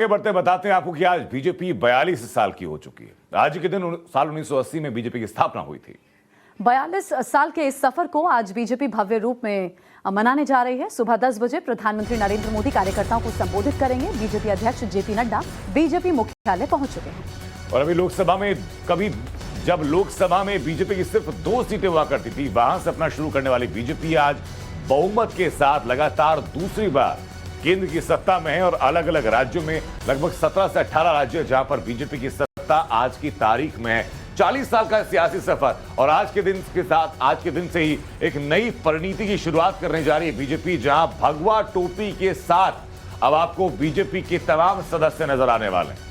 आगे बढ़ते बताते हैं आपको कि आज बीजेपी 42 साल की हो चुकी है। आज के दिन साल 1980 में बीजेपी की स्थापना हुई थी। 42 साल के इस सफर को आज बीजेपी भव्य रूप में मनाने जा रही है। सुबह 10 बजे प्रधानमंत्री नरेंद्र मोदी कार्यकर्ताओं को संबोधित करेंगे। बीजेपी अध्यक्ष जेपी नड्डा बीजेपी मुख्यालय पहुंच चुके हैं। और अभी जब लोकसभा में बीजेपी की सिर्फ 2 सीटें हुआ करती थी, वहां से अपना शुरू करने वाली बीजेपी आज बहुमत के साथ लगातार दूसरी बार केंद्र की सत्ता में है और अलग अलग राज्यों में लगभग 17 से 18 राज्य जहां पर बीजेपी की सत्ता आज की तारीख में है। 40 साल का सियासी सफर और आज के दिन से ही एक नई परिणति की शुरुआत करने जा रही है बीजेपी, जहां भगवा टोपी के साथ अब आपको बीजेपी के तमाम सदस्य नजर आने वाले हैं।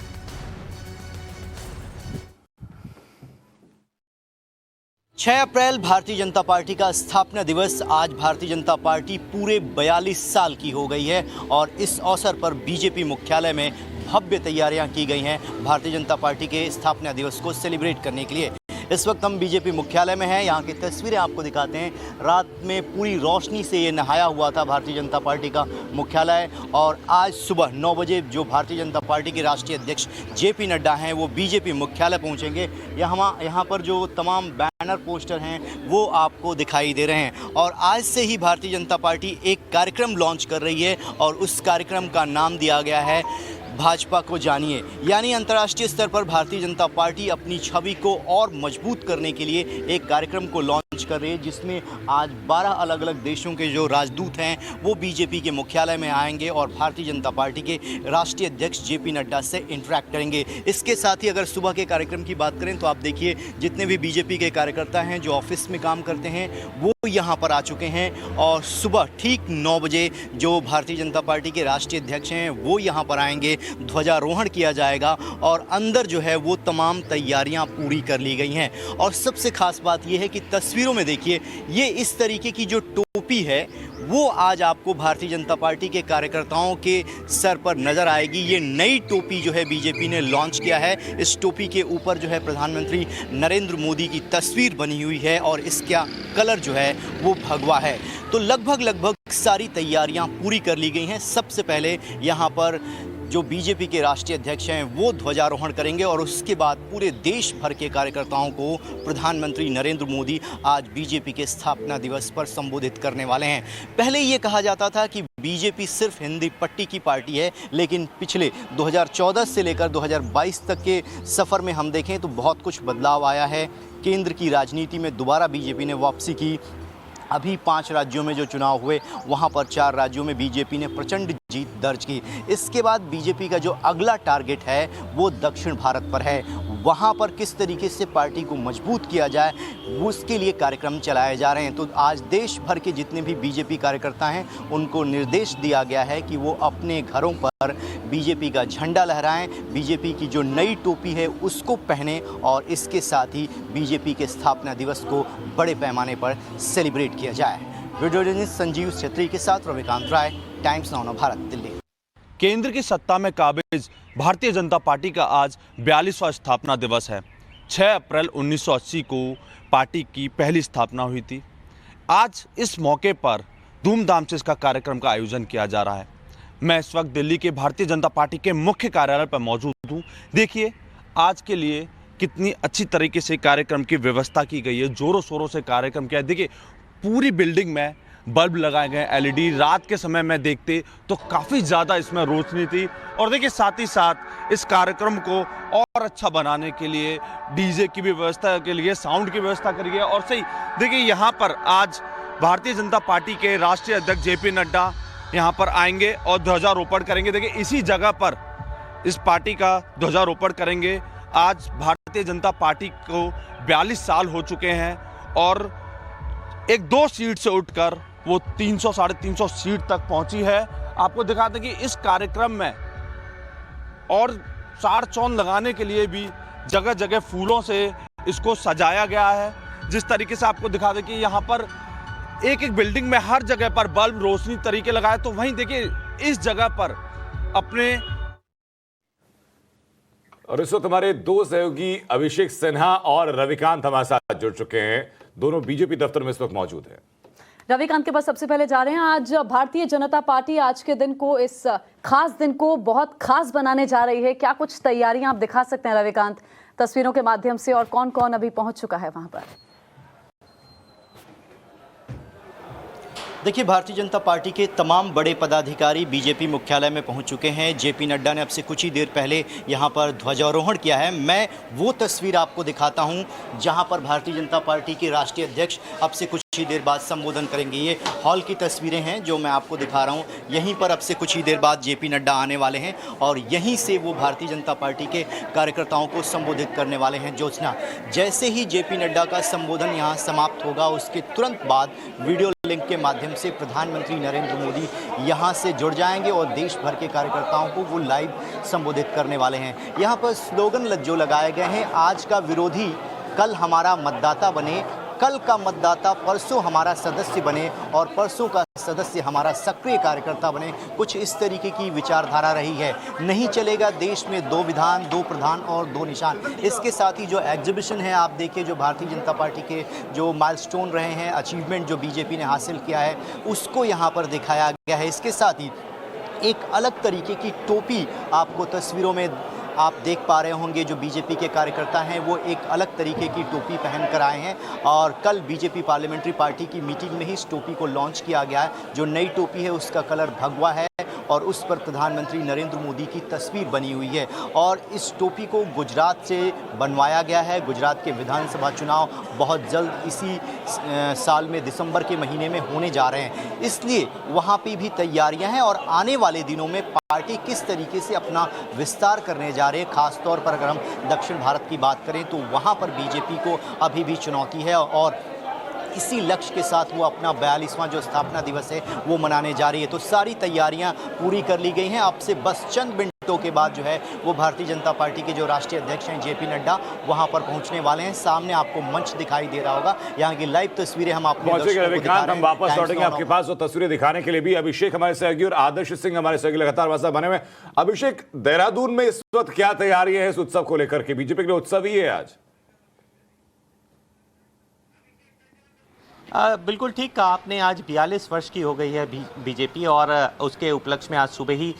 छह अप्रैल भारतीय जनता पार्टी का स्थापना दिवस। आज भारतीय जनता पार्टी पूरे 42 साल की हो गई है और इस अवसर पर बीजेपी मुख्यालय में भव्य तैयारियां की गई हैं भारतीय जनता पार्टी के स्थापना दिवस को सेलिब्रेट करने के लिए। इस वक्त हम बीजेपी मुख्यालय में हैं। यहाँ की तस्वीरें आपको दिखाते हैं। रात में पूरी रोशनी से ये नहाया हुआ था भारतीय जनता पार्टी का मुख्यालय और आज सुबह 9 बजे जो भारतीय जनता पार्टी के राष्ट्रीय अध्यक्ष जेपी नड्डा हैं वो बीजेपी मुख्यालय पहुँचेंगे। यहाँ पर जो तमाम बैनर पोस्टर हैं वो आपको दिखाई दे रहे हैं और आज से ही भारतीय जनता पार्टी एक कार्यक्रम लॉन्च कर रही है और उस कार्यक्रम का नाम दिया गया है भाजपा को जानिए। यानी अंतर्राष्ट्रीय स्तर पर भारतीय जनता पार्टी अपनी छवि को और मजबूत करने के लिए एक कार्यक्रम को लॉन्च कर रही है, जिसमें आज 12 अलग अलग देशों के जो राजदूत हैं वो बीजेपी के मुख्यालय में आएंगे और भारतीय जनता पार्टी के राष्ट्रीय अध्यक्ष जेपी नड्डा से इंटरेक्ट करेंगे। इसके साथ ही अगर सुबह के कार्यक्रम की बात करें तो आप देखिए जितने भी बीजेपी के कार्यकर्ता हैं जो ऑफिस में काम करते हैं वो यहाँ पर आ चुके हैं और सुबह ठीक 9 बजे जो भारतीय जनता पार्टी के राष्ट्रीय अध्यक्ष हैं वो यहाँ पर आएंगे। ध्वजारोहण किया जाएगा और अंदर जो है वो तमाम तैयारियां पूरी कर ली गई हैं। और सबसे खास बात यह है कि तस्वीरों में देखिए ये इस तरीके की जो टोपी है वो आज आपको भारतीय जनता पार्टी के कार्यकर्ताओं के सर पर नजर आएगी। ये नई टोपी जो है बीजेपी ने लॉन्च किया है। इस टोपी के ऊपर जो है प्रधानमंत्री नरेंद्र मोदी की तस्वीर बनी हुई है और इसका कलर जो है वो भगवा है। तो लगभग सारी तैयारियां पूरी कर ली गई हैं। सबसे पहले यहाँ पर जो बीजेपी के राष्ट्रीय अध्यक्ष हैं वो ध्वजारोहण करेंगे और उसके बाद पूरे देश भर के कार्यकर्ताओं को प्रधानमंत्री नरेंद्र मोदी आज बीजेपी के स्थापना दिवस पर संबोधित करने वाले हैं। पहले ये कहा जाता था कि बीजेपी सिर्फ हिंदी पट्टी की पार्टी है, लेकिन पिछले 2014 से लेकर 2022 तक के सफ़र में हम देखें तो बहुत कुछ बदलाव आया है। केंद्र की राजनीति में दोबारा बीजेपी ने वापसी की। अभी 5 राज्यों में जो चुनाव हुए वहां पर 4 राज्यों में बीजेपी ने प्रचंड जीत दर्ज की। इसके बाद बीजेपी का जो अगला टारगेट है वो दक्षिण भारत पर है। वहां पर किस तरीके से पार्टी को मजबूत किया जाए उसके लिए कार्यक्रम चलाए जा रहे हैं। तो आज देश भर के जितने भी बीजेपी कार्यकर्ता हैं उनको निर्देश दिया गया है कि वो अपने घरों पर बीजेपी का झंडा लहराएं, बीजेपी की जो नई टोपी है उसको पहने और इसके साथ ही बीजेपी के स्थापना दिवस को बड़े पैमाने पर सेलिब्रेट किया जाए। वीडियो जर्नलिस्ट संजीव छेत्री के साथ रविकांत राय, टाइम्स नाउ भारत, दिल्ली। केंद्र की सत्ता में काबिज भारतीय जनता पार्टी का आज 42वां स्थापना दिवस है। 6 अप्रैल 1980 को पार्टी की पहली स्थापना हुई थी। आज इस मौके पर धूमधाम से इसका कार्यक्रम का आयोजन किया जा रहा है। मैं इस वक्त दिल्ली के भारतीय जनता पार्टी के मुख्य कार्यालय पर मौजूद हूँ। देखिए आज के लिए कितनी अच्छी तरीके से कार्यक्रम की व्यवस्था की गई है। जोरों शोरों से कार्यक्रम किया है। देखिए पूरी बिल्डिंग में बल्ब लगाए गए, एलईडी। रात के समय में देखते तो काफ़ी ज़्यादा इसमें रोशनी थी। और देखिए साथ ही साथ इस कार्यक्रम को और अच्छा बनाने के लिए डीजे की भी व्यवस्था के लिए साउंड की व्यवस्था करी है। और सही देखिए यहाँ पर आज भारतीय जनता पार्टी के राष्ट्रीय अध्यक्ष जेपी नड्डा यहाँ पर आएंगे और ध्वजारोपण करेंगे। देखिए इसी जगह पर इस पार्टी का ध्वजारोपण करेंगे। आज भारतीय जनता पार्टी को 42 साल हो चुके हैं और 1-2 सीट से उठकर वो 300 साढ़े 300 सीट तक पहुंची है। आपको दिखा दें कि इस कार्यक्रम में और चार चौंद लगाने के लिए भी जगह जगह फूलों से इसको सजाया गया है। जिस तरीके से आपको दिखा दें कि यहाँ पर एक बिल्डिंग में हर जगह पर बल्ब रोशनी तरीके लगाए, तो वहीं देखिए इस जगह पर अपने। और इस वक्त हमारे 2 सहयोगी अभिषेक सिन्हा और रविकांत हमारे साथ जुड़ चुके हैं। दोनों बीजेपी दफ्तर में इस वक्त मौजूद हैं। रविकांत के पास सबसे पहले जा रहे हैं। आज भारतीय जनता पार्टी आज के दिन को, इस खास दिन को बहुत खास बनाने जा रही है। क्या कुछ तैयारियां आप दिखा सकते हैं रविकांत तस्वीरों के माध्यम से, और कौन कौन अभी पहुंच चुका है वहां पर? देखिए, भारतीय जनता पार्टी के तमाम बड़े पदाधिकारी बीजेपी मुख्यालय में पहुंच चुके हैं। जेपी नड्डा ने अब से कुछ ही देर पहले यहां पर ध्वजारोहण किया है। मैं वो तस्वीर आपको दिखाता हूं जहां पर भारतीय जनता पार्टी के राष्ट्रीय अध्यक्ष अब से कुछ ही देर बाद संबोधन करेंगे। ये हॉल की तस्वीरें हैं जो मैं आपको दिखा रहा हूं। यहीं पर अब से कुछ ही देर बाद जेपी नड्डा आने वाले हैं और यहीं से वो भारतीय जनता पार्टी के कार्यकर्ताओं को संबोधित करने वाले हैं। ज्योत्सना, जैसे ही जेपी नड्डा का संबोधन यहाँ समाप्त होगा उसके तुरंत बाद वीडियो लिंक के माध्यम से प्रधानमंत्री नरेंद्र मोदी यहां से जुड़ जाएंगे और देश भर के कार्यकर्ताओं को वो लाइव संबोधित करने वाले हैं। यहां पर स्लोगन जो लगाए गए हैं, आज का विरोधी कल हमारा मतदाता बने, कल का मतदाता परसों हमारा सदस्य बने और परसों का सदस्य हमारा सक्रिय कार्यकर्ता बने। कुछ इस तरीके की विचारधारा रही है। नहीं चलेगा देश में दो विधान, दो प्रधान और दो निशान। इसके साथ ही जो एग्जीबिशन है आप देखिए, जो भारतीय जनता पार्टी के जो माइलस्टोन रहे हैं, अचीवमेंट जो बीजेपी ने हासिल किया है, उसको यहाँ पर दिखाया गया है। इसके साथ ही एक अलग तरीके की टोपी आपको तस्वीरों में आप देख पा रहे होंगे। जो बीजेपी के कार्यकर्ता हैं वो एक अलग तरीके की टोपी पहन कर आए हैं और कल बीजेपी पार्लियामेंट्री पार्टी की मीटिंग में ही इस टोपी को लॉन्च किया गया है। जो नई टोपी है उसका कलर भगवा है और उस पर प्रधानमंत्री नरेंद्र मोदी की तस्वीर बनी हुई है और इस टोपी को गुजरात से बनवाया गया है। गुजरात के विधानसभा चुनाव बहुत जल्द इसी साल में दिसंबर के महीने में होने जा रहे हैं, इसलिए वहाँ पे भी तैयारियां हैं और आने वाले दिनों में पार्टी किस तरीके से अपना विस्तार करने जा रही है। खासतौर पर अगर हम दक्षिण भारत की बात करें तो वहाँ पर बीजेपी को अभी भी चुनौती है और इसी लक्ष्य के साथ वो अपना 42वां जो स्थापना दिवस है वो मनाने जा रही है। तो सारी तैयारियां पूरी कर ली गई हैं। अब से बस चंद मिनटों के बाद जो है वो भारतीय जनता पार्टी के जो राष्ट्रीय अध्यक्ष हैं जेपी नड्डा वहां पर पहुंचने वाले हैं। सामने आपको मंच दिखाई दे रहा होगा, यहाँ की लाइव तस्वीरें हम आपको हम वापस लौटेंगे आपके पास वो तस्वीरें दिखाने के लिए भी। अभिषेक हमारे सहयोगी और आदर्श सिंह हमारे सहयोगी लगातार वहां बने हुए। अभिषेक, देहरादून में इस वक्त क्या तैयारी है इस उत्सव को लेकर के? बीजेपी के लिए उत्सव ही है आज। बिल्कुल ठीक कहा आपने। आज 42 वर्ष की हो गई है बीजेपी और उसके उपलक्ष्य में आज सुबह ही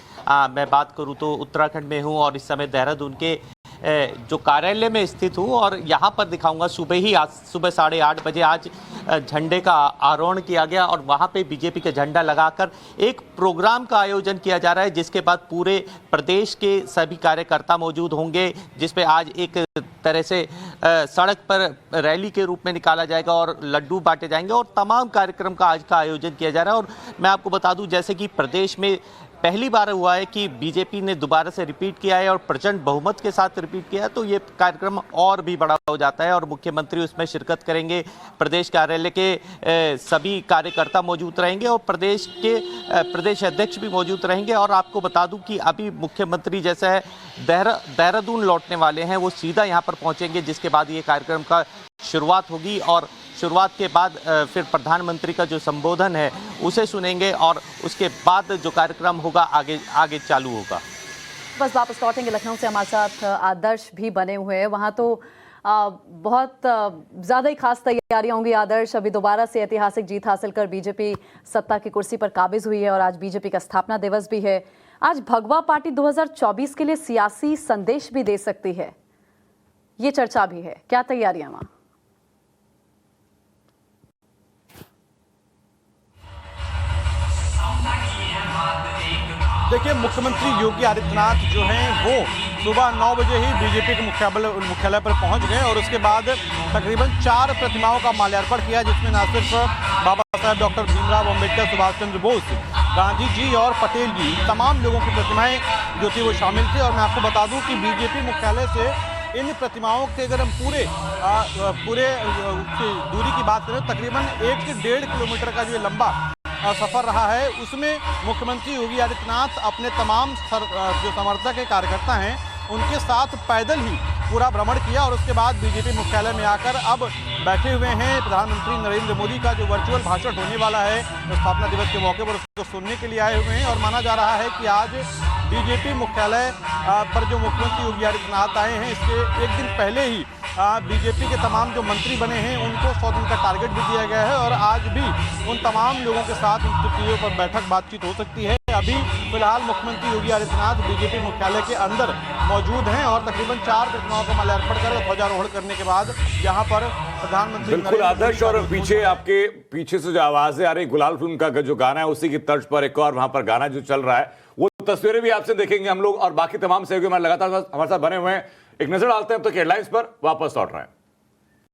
मैं बात करूं तो उत्तराखंड में हूं और इस समय देहरादून के जो कार्यालय में स्थित हूं और यहां पर दिखाऊंगा। सुबह ही आज सुबह 8:30 बजे आज झंडे का आरोहण किया गया और वहां पे बीजेपी का झंडा लगाकर एक प्रोग्राम का आयोजन किया जा रहा है, जिसके बाद पूरे प्रदेश के सभी कार्यकर्ता मौजूद होंगे, जिसपे आज एक तरह से सड़क पर रैली के रूप में निकाला जाएगा और लड्डू बांटे जाएंगे और तमाम कार्यक्रम का आज का आयोजन किया जा रहा है। और मैं आपको बता दूं, जैसे कि प्रदेश में पहली बार हुआ है कि बीजेपी ने दोबारा से रिपीट किया है और प्रचंड बहुमत के साथ रिपीट किया है, तो ये कार्यक्रम और भी बड़ा हो जाता है और मुख्यमंत्री उसमें शिरकत करेंगे। प्रदेश कार्यालय के सभी कार्यकर्ता मौजूद रहेंगे और प्रदेश के प्रदेश अध्यक्ष भी मौजूद रहेंगे। और आपको बता दूं कि अभी मुख्यमंत्री जैसा है देहरादून लौटने वाले हैं, वो सीधा यहाँ पर पहुँचेंगे, जिसके बाद ये कार्यक्रम का शुरुआत होगी और शुरुआत के बाद फिर प्रधानमंत्री का जो संबोधन है उसे सुनेंगे और उसके बाद जो कार्यक्रम होगा आगे चालू होगा। बस वापस लौटेंगे लखनऊ से, हमारे साथ आदर्श भी बने हुए हैं। वहाँ तो बहुत ज़्यादा ही खास तैयारियां होंगी। आदर्श, अभी दोबारा से ऐतिहासिक जीत हासिल कर बीजेपी सत्ता की कुर्सी पर काबिज हुई है और आज बीजेपी का स्थापना दिवस भी है। आज भगवा पार्टी 2024 के लिए सियासी संदेश भी दे सकती है, ये चर्चा भी है। क्या तैयारियां वहाँ? देखिए, मुख्यमंत्री योगी आदित्यनाथ जो हैं वो सुबह 9 बजे ही बीजेपी के मुख्यालय पर पहुंच गए और उसके बाद तकरीबन 4 प्रतिमाओं का माल्यार्पण किया, जिसमें न सिर्फ बाबा साहब डॉक्टर भीमराव अम्बेडकर, सुभाष चंद्र बोस, गांधी जी और पटेल जी, तमाम लोगों की प्रतिमाएं जो थी वो शामिल थी। और मैं आपको बता दूं कि बीजेपी मुख्यालय से इन प्रतिमाओं के अगर हम पूरे दूरी की बात करें, तकरीबन 1-1.5 किलोमीटर का जो लंबा सफर रहा है, उसमें मुख्यमंत्री योगी आदित्यनाथ अपने तमाम जो समर्थक के कार्यकर्ता हैं उनके साथ पैदल ही पूरा भ्रमण किया और उसके बाद बीजेपी मुख्यालय में आकर अब बैठे हुए हैं। प्रधानमंत्री नरेंद्र मोदी का जो वर्चुअल भाषण होने वाला है स्थापना दिवस के मौके पर, उसको सुनने के लिए आए हुए हैं। और माना जा रहा है कि आज बीजेपी मुख्यालय पर जो मुख्यमंत्री योगी आदित्यनाथ आए हैं, इसके एक दिन पहले ही बीजेपी के तमाम जो मंत्री बने हैं उनको 100 दिन का टारगेट भी दिया गया है और आज भी उन तमाम लोगों के साथ उन स्थितियों पर बैठक बातचीत हो सकती है। अभी फिलहाल मुख्यमंत्री योगी आदित्यनाथ बीजेपी मुख्यालय के अंदर मौजूद हैं और तकरीबन 4 प्रतिमाओं को माल्यार्पण कर ध्वजारोहण करने के बाद यहाँ पर प्रधानमंत्री बिल्कुल आदर्श। और पीछे आपके पीछे से जो आवाजें आ रही, गुलाल फिल्म का जो गाना है उसी की तर्ज पर एक और वहां पर गाना जो चल रहा है, वो तस्वीरें भी आपसे देखेंगे हम लोग और बाकी तमाम सहयोगी हमारे लगातार हमारे साथ बने हुए हैं। एक नजर डालते हैं अब तक हेडलाइंस पर, वापस लौट रहे हैं।